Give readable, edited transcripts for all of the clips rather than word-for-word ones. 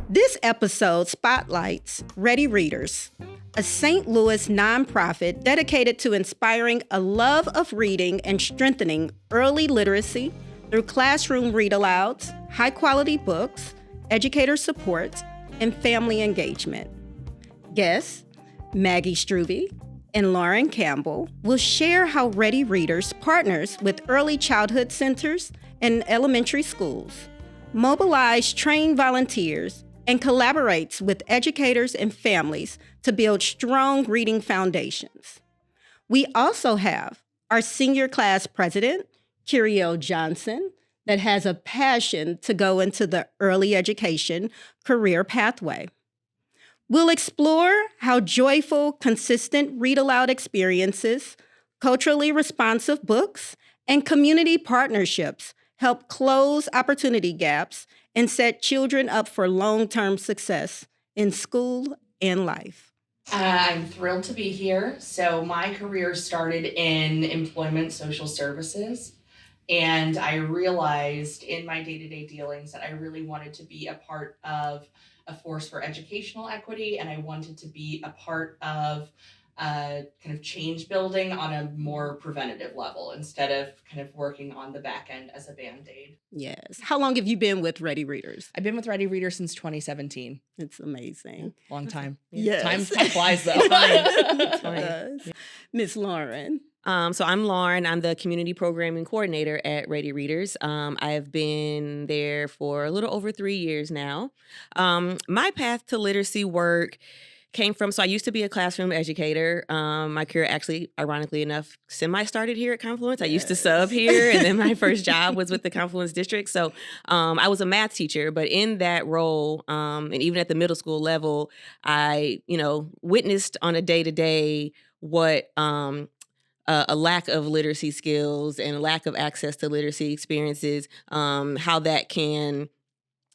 This episode spotlights Ready Readers, a St. Louis nonprofit dedicated to inspiring a love of reading and strengthening early literacy through classroom read-alouds, high-quality books, educator support, and family engagement. Guests Maggie Strube and Lauren Campbell will share how Ready Readers partners with early childhood centers and elementary schools, mobilize trained volunteers, and collaborates with educators and families to build strong reading foundations. We also have our senior class president, Kirriel Johnson, that has a passion to go into the early education career pathway. We'll explore how joyful, consistent read-aloud experiences, culturally responsive books, and community partnerships help close opportunity gaps and set children up for long-term success in school and life. I'm thrilled to be here. So my career started in employment social services, and I realized in my day-to-day dealings that I really wanted to be a part of a force for educational equity, and I wanted to be a part of kind of change building on a more preventative level instead of kind of working on the back end as a Band-Aid. Yes. How long have you been with Ready Readers? I've been with Ready Readers since 2017. It's amazing. Long time. Yes. Time flies though. It does. Miss Lauren. So I'm Lauren. I'm the community programming coordinator at Ready Readers. I have been there for a little over 3 years now. My path to literacy work came from, so I used to be a classroom educator. My career actually, ironically enough, semi-started here at Confluence. I used to sub here, and then my first job was with the Confluence district. So I was a math teacher, but in that role, and even at the middle school level, I, witnessed on a day-to-day what a lack of literacy skills and a lack of access to literacy experiences, how that can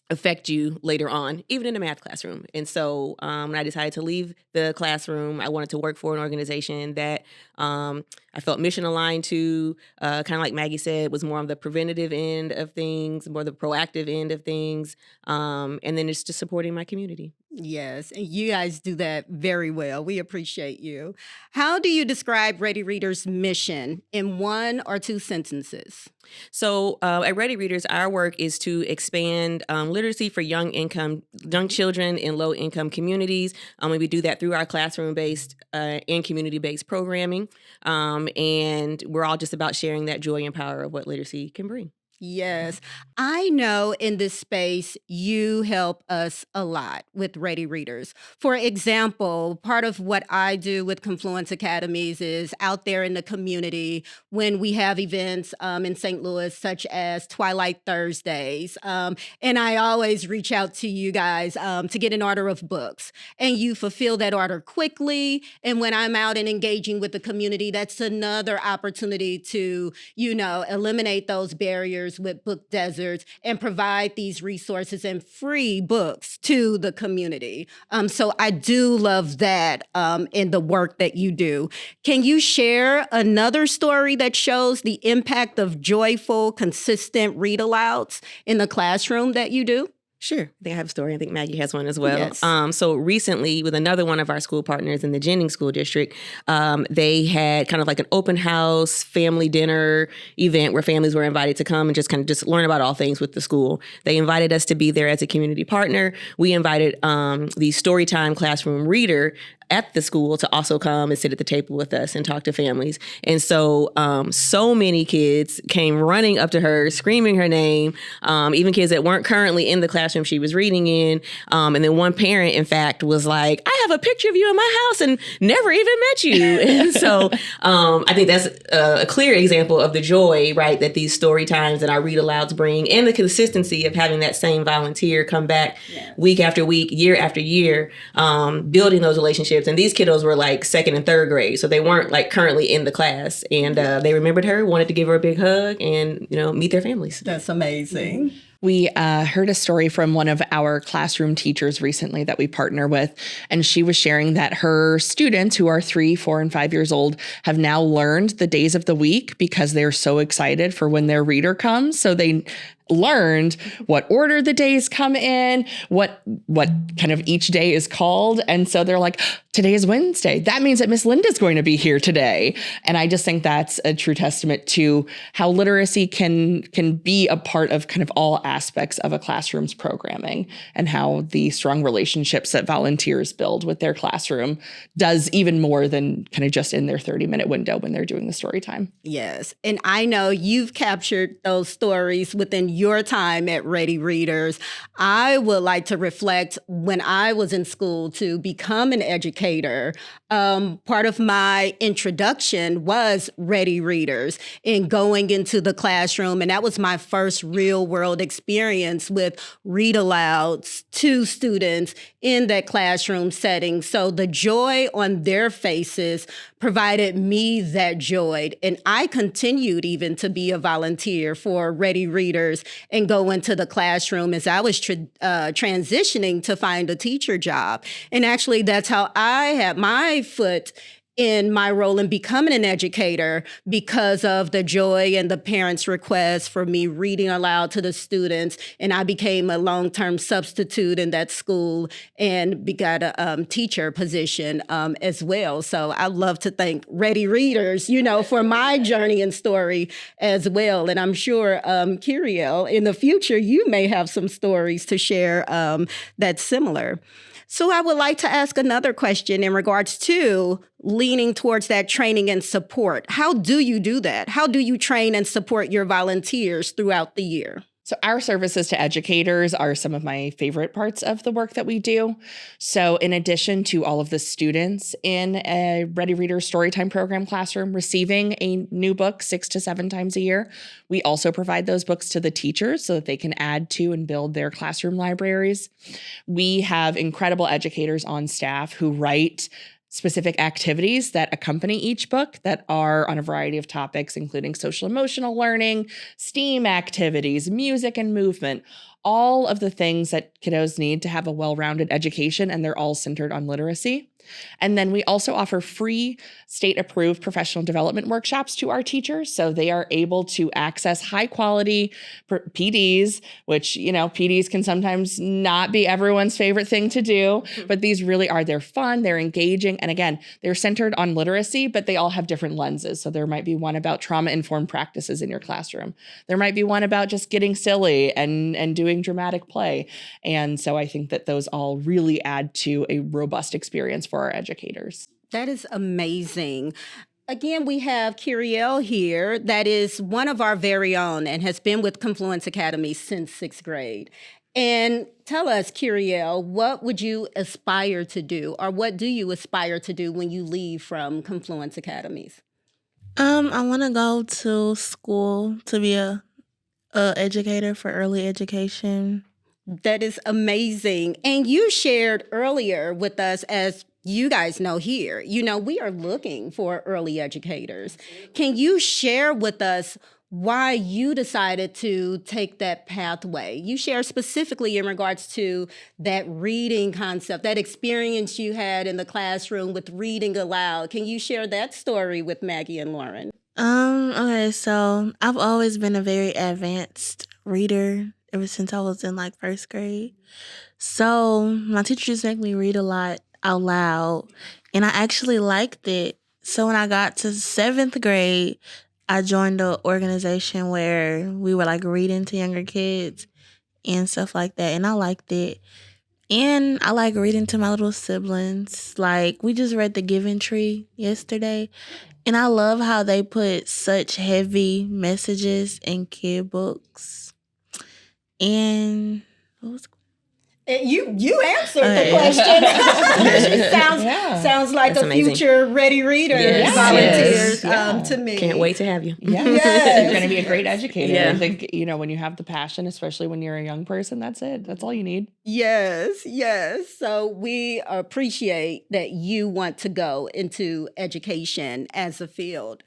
affect you later on, even in a math classroom. And so when I decided to leave the classroom, I wanted to work for an organization that I felt mission aligned to, kind of like Maggie said, was more on the preventative end of things, more the proactive end of things. And then it's just supporting my community. Yes, and you guys do that very well. We appreciate you. How do you describe Ready Readers' mission in 1 or 2 sentences? So at Ready Readers, our work is to expand literacy for young children in low-income communities. We do that through our classroom-based and community-based programming. And we're all just about sharing that joy and power of what literacy can bring. Yes. I know in this space, you help us a lot with Ready Readers. For example, part of what I do with Confluence Academies is out there in the community when we have events in St. Louis, such as Twilight Thursdays. And I always reach out to you guys to get an order of books. And you fulfill that order quickly. And when I'm out and engaging with the community, that's another opportunity to, eliminate those barriers with book deserts and provide these resources and free books to the community. So I do love that in the work that you do. Can you share another story that shows the impact of joyful, consistent read-alouds in the classroom that you do? Sure. I think I have a story. I think Maggie has one as well. Yes. So recently, with another one of our school partners in the Jennings School District, they had kind of like an open house family dinner event where families were invited to come and just learn about all things with the school. They invited us to be there as a community partner. We invited the Storytime classroom reader at the school to also come and sit at the table with us and talk to families. And so so many kids came running up to her, screaming her name, even kids that weren't currently in the classroom she was reading in. And then one parent, in fact, was like, I have a picture of you in my house and never even met you. And so I think that's a clear example of the joy, right, that these story times and our read-alouds bring, and the consistency of having that same volunteer come back week after week, year after year, building those relationships. And these kiddos were like 2nd and 3rd grade, so they weren't like currently in the class. And they remembered her, wanted to give her a big hug and, meet their families. That's amazing. We heard a story from one of our classroom teachers recently that we partner with, and she was sharing that her students who are 3, 4, and 5 years old have now learned the days of the week because they're so excited for when their reader comes. So they learned what order the days come in, what kind of each day is called. And so they're like, today is Wednesday. That means that Miss Linda's going to be here today. And I just think that's a true testament to how literacy can be a part of kind of all aspects of a classroom's programming, and how the strong relationships that volunteers build with their classroom does even more than kind of just in their 30-minute window when they're doing the story time. Yes. And I know you've captured those stories within your time at Ready Readers. I would like to reflect when I was in school to become an educator. Part of my introduction was Ready Readers and going into the classroom. And that was my first real world experience with read-alouds to students in that classroom setting. So the joy on their faces provided me that joy. And I continued even to be a volunteer for Ready Readers and go into the classroom as I was transitioning to find a teacher job. And actually, that's how I had my foot in my role in becoming an educator, because of the joy and the parents' request for me reading aloud to the students. And I became a long-term substitute in that school and got a teacher position as well. So I love to thank Ready Readers, for my journey and story as well. And I'm sure, Kirriel, in the future, you may have some stories to share that's similar. So I would like to ask another question in regards to leaning towards that training and support. How do you do that? How do you train and support your volunteers throughout the year? So our services to educators are some of my favorite parts of the work that we do. So in addition to all of the students in a Ready Reader Storytime program classroom receiving a new book 6 to 7 times a year, we also provide those books to the teachers so that they can add to and build their classroom libraries. We have incredible educators on staff who write specific activities that accompany each book that are on a variety of topics, including social emotional learning, STEAM activities, music and movement, all of the things that kiddos need to have a well-rounded education, and they're all centered on literacy. And then we also offer free state-approved professional development workshops to our teachers, so they are able to access high-quality PDs, which, PDs can sometimes not be everyone's favorite thing to do, but these really are. They're fun, they're engaging, and again, they're centered on literacy, but they all have different lenses. So there might be one about trauma-informed practices in your classroom. There might be one about just getting silly and doing dramatic play. And so I think that those all really add to a robust experience for our educators. That is amazing. Again, we have Kirriel here that is one of our very own and has been with Confluence Academy since 6th grade. And tell us, Kirriel, what would you aspire to do, or what do you aspire to do when you leave from Confluence Academies? I want to go to school to be a educator for early education. That is amazing. And you shared earlier with us, as you guys know here, we are looking for early educators. Can you share with us why you decided to take that pathway? You share specifically in regards to that reading concept, that experience you had in the classroom with reading aloud. Can you share that story with Maggie and Lauren? Okay, so I've always been a very advanced reader ever since I was in 1st grade. So my teacher just make me read a lot out loud, and I actually liked it. So when I got to 7th grade, I joined an organization where we were reading to younger kids and stuff like that, and I liked it. And I like reading to my little siblings. We just read The Giving Tree yesterday, and I love how they put such heavy messages in kid books. And what was You answered the question. She sounds like That's a amazing. future Ready Reader volunteers to me. Can't wait to have you. Yes. You're going to be a great educator. Yeah. I think, when you have the passion, especially when you're a young person, that's it. That's all you need. Yes. So we appreciate that you want to go into education as a field.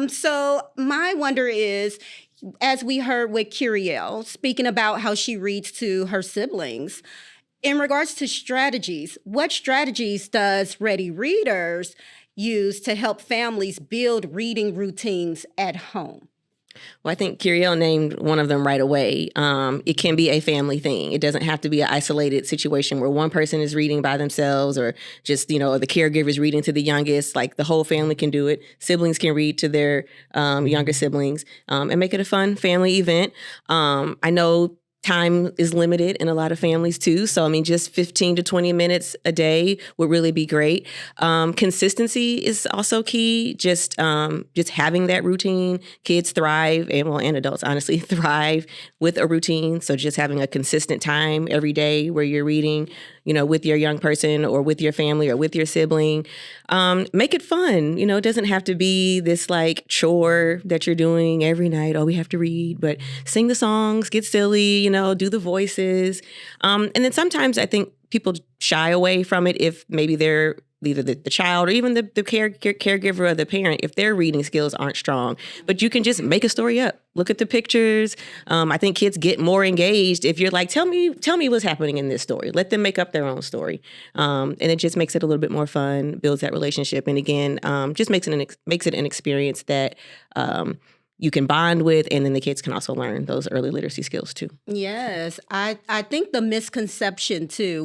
So my wonder is, as we heard with Kirriel speaking about how she reads to her siblings, in regards to strategies, what strategies does Ready Readers use to help families build reading routines at home? Well, I think Kirriel named one of them right away. It can be a family thing. It doesn't have to be an isolated situation where one person is reading by themselves or just, the caregiver is reading to the youngest. Like the whole family can do it. Siblings can read to their younger siblings and make it a fun family event. I know time is limited in a lot of families too. So, just 15 to 20 minutes a day would really be great. Consistency is also key. Just having that routine. Kids thrive, and adults honestly thrive with a routine. So just having a consistent time every day where you're reading, with your young person or with your family or with your sibling. Make it fun. It doesn't have to be this like chore that you're doing every night. Oh, we have to read, but sing the songs, get silly, do the voices. And then sometimes I think people shy away from it if maybe they're either the child or even the caregiver or the parent, if their reading skills aren't strong. But you can just make a story up. Look at the pictures. I think kids get more engaged if you're like, tell me what's happening in this story. Let them make up their own story. And it just makes it a little bit more fun, builds that relationship. And again, just makes it an experience that you can bond with, and then the kids can also learn those early literacy skills too. Yes, I think the misconception too,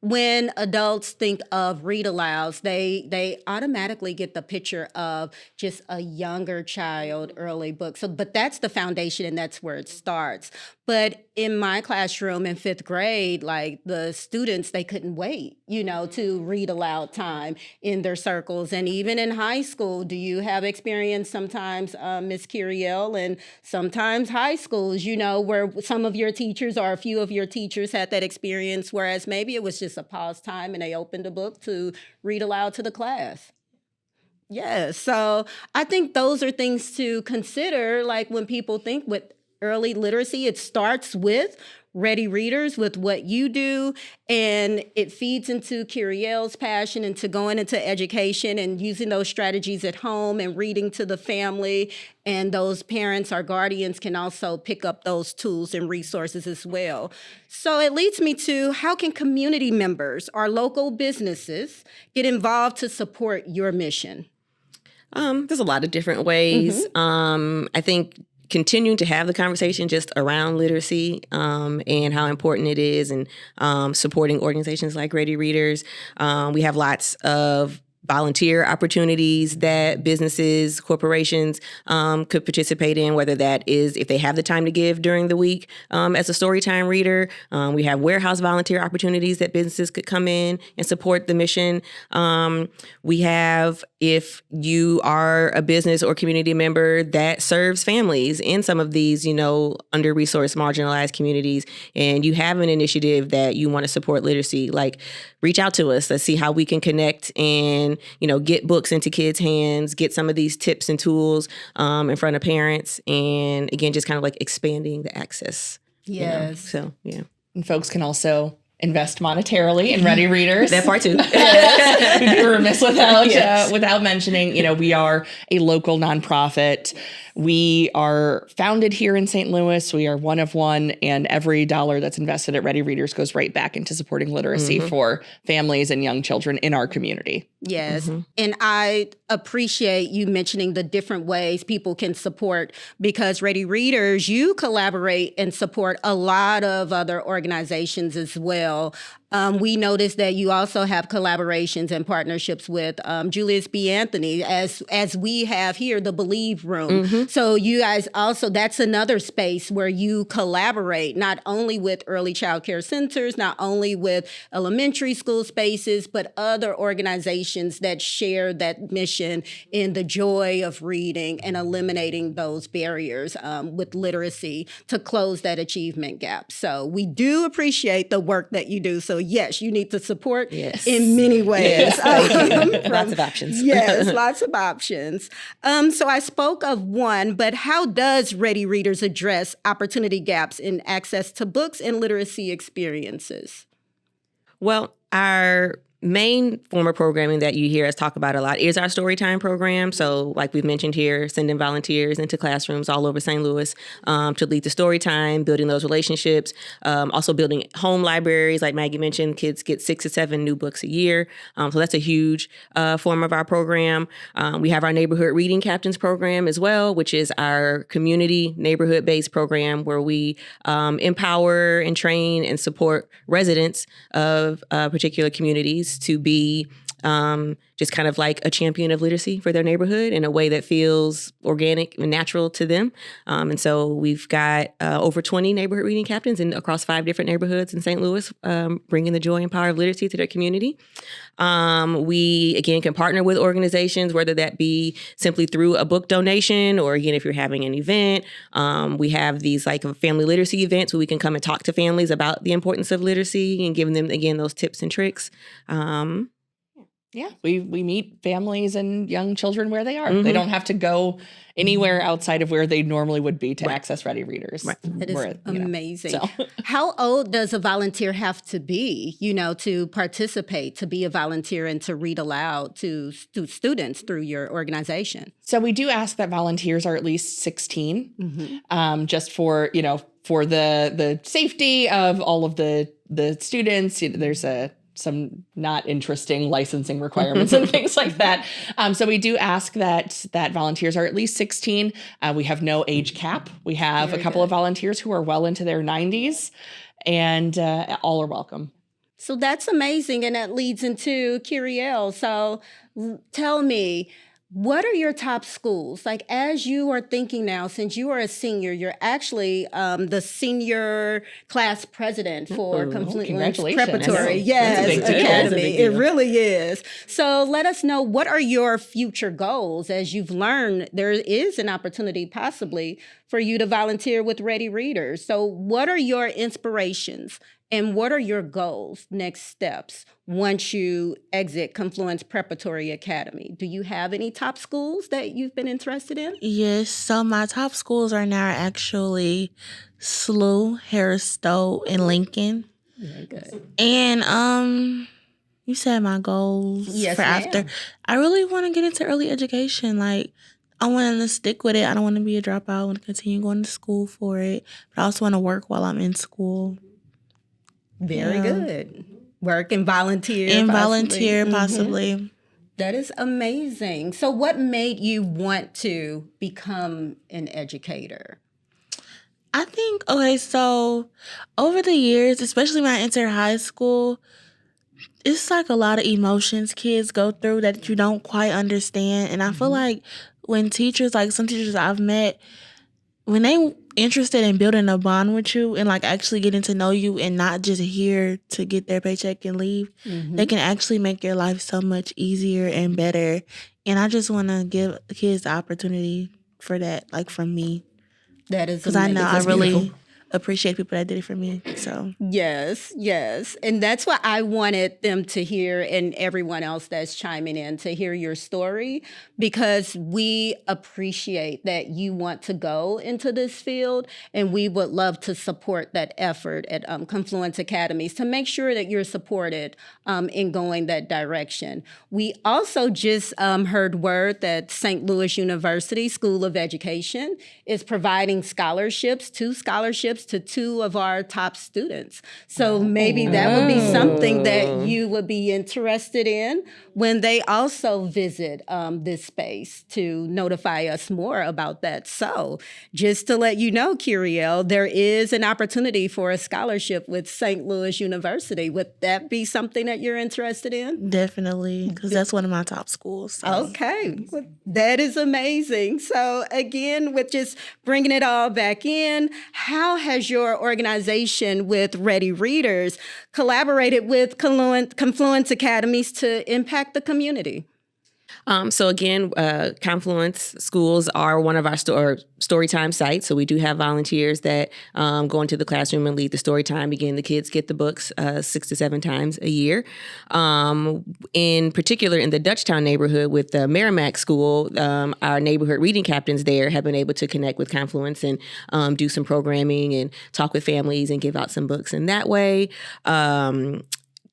when adults think of read-alouds, they automatically get the picture of just a younger child early book. So, but that's the foundation, and that's where it starts. But in my classroom in 5th grade, like the students, they couldn't wait, to read aloud time in their circles. And even in high school, do you have experience sometimes, Ms. Kirriel, and sometimes high schools, where some of your teachers or a few of your teachers had that experience, whereas maybe it was just a pause time and they opened a book to read aloud to the class? Yeah, so I think those are things to consider, like when people think with early literacy, it starts with Ready Readers, with what you do, and it feeds into Kirriel's passion into going into education and using those strategies at home and reading to the family, and those parents or guardians can also pick up those tools and resources as well. So it leads me to, how can community members or local businesses get involved to support your mission? There's a lot of different ways. I think continuing to have the conversation just around literacy and how important it is, and supporting organizations like Ready Readers. We have lots of volunteer opportunities that businesses, corporations could participate in, whether that is if they have the time to give during the week as a storytime reader. We have warehouse volunteer opportunities that businesses could come in and support the mission. We have, if you are a business or community member that serves families in some of these, under-resourced, marginalized communities, and you have an initiative that you want to support literacy, like reach out to us. Let's see how we can connect and, get books into kids' hands, get some of these tips and tools in front of parents. And again, just kind of like expanding the access. Yes. So, yeah. And folks can also invest monetarily in Ready Readers. That part too. Yes. We'd be remiss without Yes. without mentioning, we are a local nonprofit. We are founded here in St. Louis. We are one of one, and every dollar that's invested at Ready Readers goes right back into supporting literacy for families and young children in our community. Yes. And I appreciate you mentioning the different ways people can support, because Ready Readers, you collaborate and support a lot of other organizations as well. We noticed that you also have collaborations and partnerships with Julius B. Anthony, as we have here, the Believe Room. So you guys also, that's another space where you collaborate, not only with early child care centers, not only with elementary school spaces, but other organizations that share that mission in the joy of reading and eliminating those barriers with literacy to close that achievement gap. So we do appreciate the work that you do. So yes, you need to support in many ways. Lots of options. Yes, lots of options. So I spoke of one, but how does Ready Readers address opportunity gaps in access to books and literacy experiences? Well, our main form of programming that you hear us talk about a lot is our Storytime program. So like we've mentioned here, sending volunteers into classrooms all over St. Louis to lead the Storytime, building those relationships, also building home libraries. Like Maggie mentioned, kids get 6 to 7 new books a year. So that's a huge form of our program. We have our Neighborhood Reading Captains program as well, which is our community neighborhood-based program where we empower and train and support residents of particular communities to be just kind of like a champion of literacy for their neighborhood in a way that feels organic and natural to them. And so we've got over 20 neighborhood reading captains across 5 different neighborhoods in St. Louis, bringing the joy and power of literacy to their community. We, again, can partner with organizations, whether that be simply through a book donation or, again, if you're having an event. We have these like family literacy events where we can come and talk to families about the importance of literacy and giving them, again, those tips and tricks. Yeah, we meet families and young children where they are. They don't have to go anywhere outside of where they normally would be to access Ready Readers. That is amazing. So. How old does a volunteer have to be, to participate, to be a volunteer and to read aloud to students through your organization? So we do ask that volunteers are at least 16, just for, for the safety of all of the students. There's some not interesting licensing requirements and things like that. So we do ask that volunteers are at least 16. We have no age cap. We have a couple of volunteers who are well into their 90s, and all are welcome. So that's amazing, and that leads into Kirriel. So tell me, what are your top schools? Like, as you are thinking now, since you are a senior, you're actually the senior class president for Confluence Preparatory Academy. It really is. So let us know, what are your future goals? As you've learned, there is an opportunity possibly for you to volunteer with Ready Readers. So what are your inspirations? And what are your goals, next steps, once you exit Confluence Preparatory Academy? Do you have any top schools that you've been interested in? Yes, so my top schools are now actually SLU, Harris Stowe, and Lincoln. Very good. And you said my goals for after. I really want to get into early education. Like, I want to stick with it. I don't want to be a dropout. I want to continue going to school for it. But I also want to work while I'm in school. Very good. Work and volunteer. Possibly. That is amazing. So what made you want to become an educator? I think, so over the years, especially when I entered high school, it's like a lot of emotions kids go through that you don't quite understand. And I feel like when teachers, like some teachers I've met, when they interested in building a bond with you and like actually getting to know you and not just here to get their paycheck and leave, they can actually make your life so much easier and better. And I just want to give kids the opportunity for that, like from me. That is because I know I really appreciate people that did it for me. So yes. And that's what I wanted them to hear, and everyone else that's chiming in to hear your story, because we appreciate that you want to go into this field, and we would love to support that effort at Confluence Academies to make sure that you're supported in going that direction. We also just heard word that St. Louis University School of Education is providing scholarships to 2 of our top students. So maybe that would be something that you would be interested in when they also visit this space, to notify us more about that. So just to let you know, Kirriel, there is an opportunity for a scholarship with St. Louis University. Would that be something that you're interested in? Definitely, because that's one of my top schools. So. Okay, well, that is amazing. So again, with just bringing it all back in, how has your organization with Ready Readers collaborated with Confluence Academies to impact the community? So again, Confluence schools are one of our Storytime sites. So we do have volunteers that go into the classroom and lead the Storytime. Again, the kids get the books 6 to 7 times a year. In particular, in the Dutchtown neighborhood with the Merrimack School, our neighborhood reading captains there have been able to connect with Confluence and do some programming and talk with families and give out some books in that way.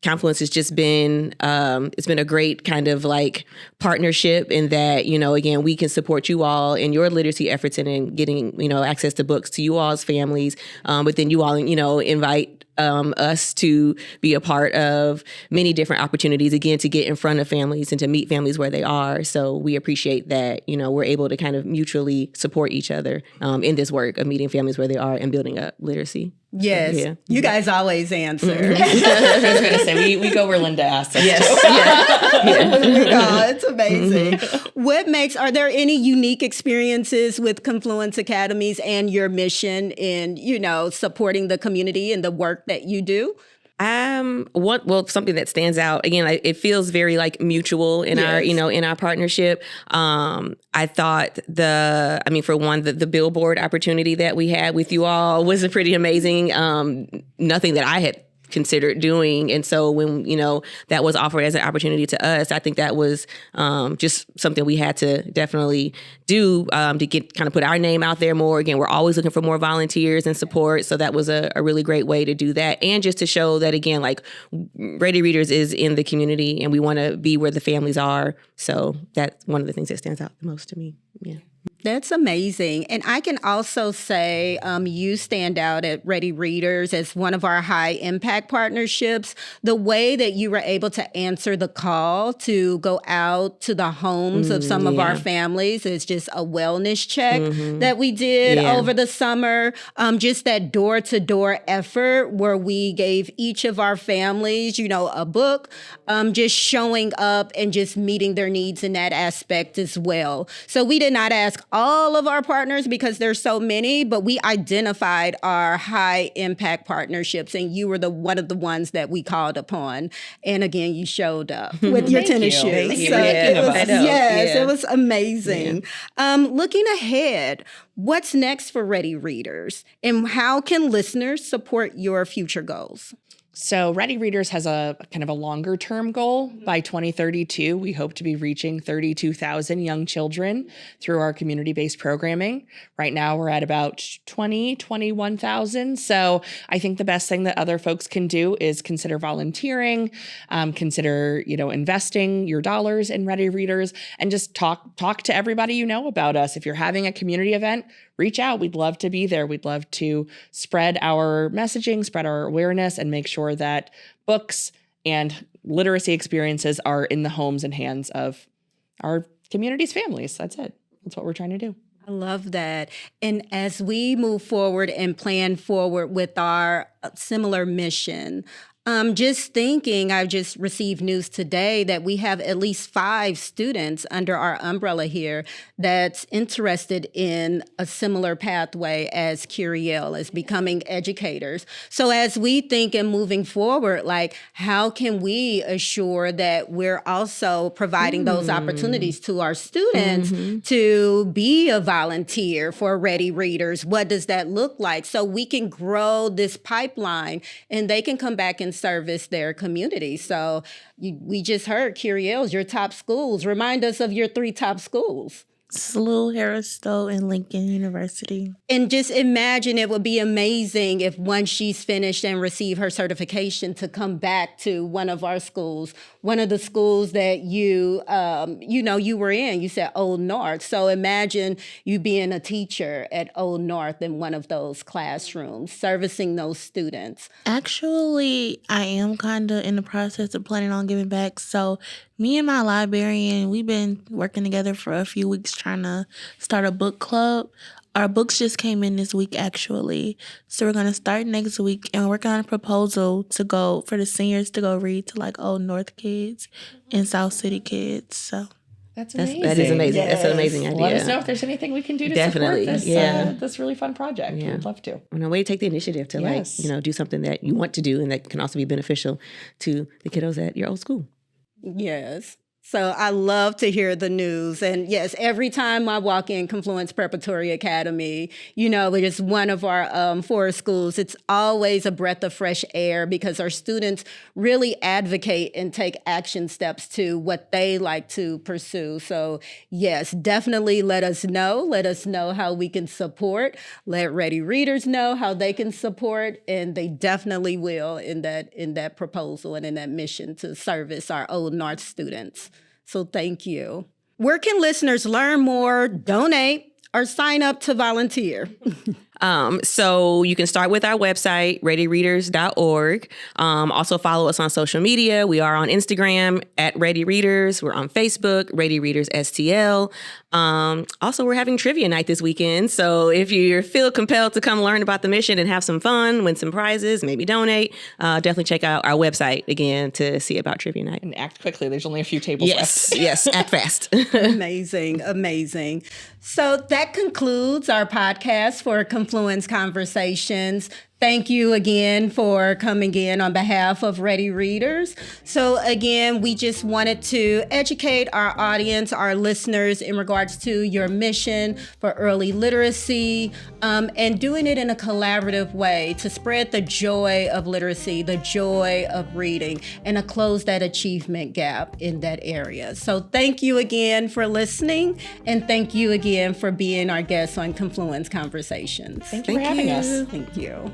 Confluence has just been, it's been a great kind of like partnership in that, again, we can support you all in your literacy efforts and in getting, access to books to you all's families. But then you all, invite us to be a part of many different opportunities, again, to get in front of families and to meet families where they are. So we appreciate that, we're able to kind of mutually support each other in this work of meeting families where they are and building up literacy. Yes. So, yeah. You guys always answer. I was going to say, we go where Linda asks us Yes. to. Oh, it's amazing. Are there any unique experiences with Confluence Academies and your mission in, supporting the community and the work that you do? Something that stands out again, it feels very like mutual in our, in our partnership. I thought for one, the billboard opportunity that we had with you all was a pretty amazing. Nothing that I had considered doing. And so when, that was offered as an opportunity to us, I think that was just something we had to definitely do to get kind of put our name out there more. Again, we're always looking for more volunteers and support. So that was a really great way to do that. And just to show that, again, like Ready Readers is in the community and we want to be where the families are. So that's one of the things that stands out the most to me. Yeah. That's amazing. And I can also say you stand out at Ready Readers as one of our high impact partnerships. The way that you were able to answer the call to go out to the homes of some of our families is just a wellness check that we did over the summer. Just that door-to-door effort where we gave each of our families, a book, just showing up and just meeting their needs in that aspect as well. So we did not ask all of our partners because there's so many, but we identified our high impact partnerships and you were one of the ones that we called upon. And again, you showed up with your tennis shoes. Thank you. So It was amazing. Looking ahead, what's next for Ready Readers and how can listeners support your future goals? So Ready Readers has a kind of a longer term goal. By 2032, we hope to be reaching 32,000 young children through our community-based programming. Right now, we're at about 21,000. So I think the best thing that other folks can do is consider volunteering, consider, investing your dollars in Ready Readers, and just talk to everybody you know about us. If you're having a community event, reach out. We'd love to be there. We'd love to spread our messaging, spread our awareness, and make sure that books and literacy experiences are in the homes and hands of our community's families. That's it. That's what we're trying to do. I love that. And as we move forward and plan forward with our similar mission, just thinking, I just received news today that we have at least 5 students under our umbrella here that's interested in a similar pathway as Kirriel, as becoming educators. So as we think and moving forward, like how can we assure that we're also providing those opportunities to our students to be a volunteer for Ready Readers? What does that look like? So we can grow this pipeline and they can come back and service their community. So we just heard Kirriel's your top schools. Remind us of your 3 top schools. SLU, Harris Stowe, and Lincoln University. And just imagine it would be amazing if once she's finished and receive her certification to come back to one of our schools, one of the schools that you were in. You said Old North. So imagine you being a teacher at Old North in one of those classrooms, servicing those students. Actually, I am kind of in the process of planning on giving back. So me and my librarian, we've been working together for a few weeks trying to start a book club. Our books just came in this week, actually. So we're going to start next week, and we're working on a proposal to go for the seniors to go read to like Old North kids and South City kids. So That is amazing. Yes. That's an amazing idea. Let us know if there's anything we can do to Definitely. support this, this really fun project. Yeah. We'd love to. A way to take the initiative to do something that you want to do and that can also be beneficial to the kiddos at your old school. Yes. So I love to hear the news. And yes, every time I walk in Confluence Preparatory Academy, it is one of our 4 schools. It's always a breath of fresh air because our students really advocate and take action steps to what they like to pursue. So yes, definitely let us know. Let us know how we can support. Let Ready Readers know how they can support. And they definitely will in that proposal and in that mission to service our Old North students. So thank you. Where can listeners learn more, donate, or sign up to volunteer? So you can start with our website, readyreaders.org. Also follow us on social media. We are on Instagram at Ready Readers. We're on Facebook, Ready Readers STL. Also, we're having trivia night this weekend. So if you feel compelled to come learn about the mission and have some fun, win some prizes, maybe donate, definitely check out our website again to see about trivia night. And act quickly. There's only a few tables left. Yes, act fast. Amazing. So that concludes our podcast for Confluence Conversations. Thank you again for coming in on behalf of Ready Readers. So again, we just wanted to educate our audience, our listeners, in regards to your mission for early literacy, and doing it in a collaborative way to spread the joy of literacy, the joy of reading, and to close that achievement gap in that area. So thank you again for listening, and thank you again for being our guest on Confluence Conversations. Thank you for having us. Thank you.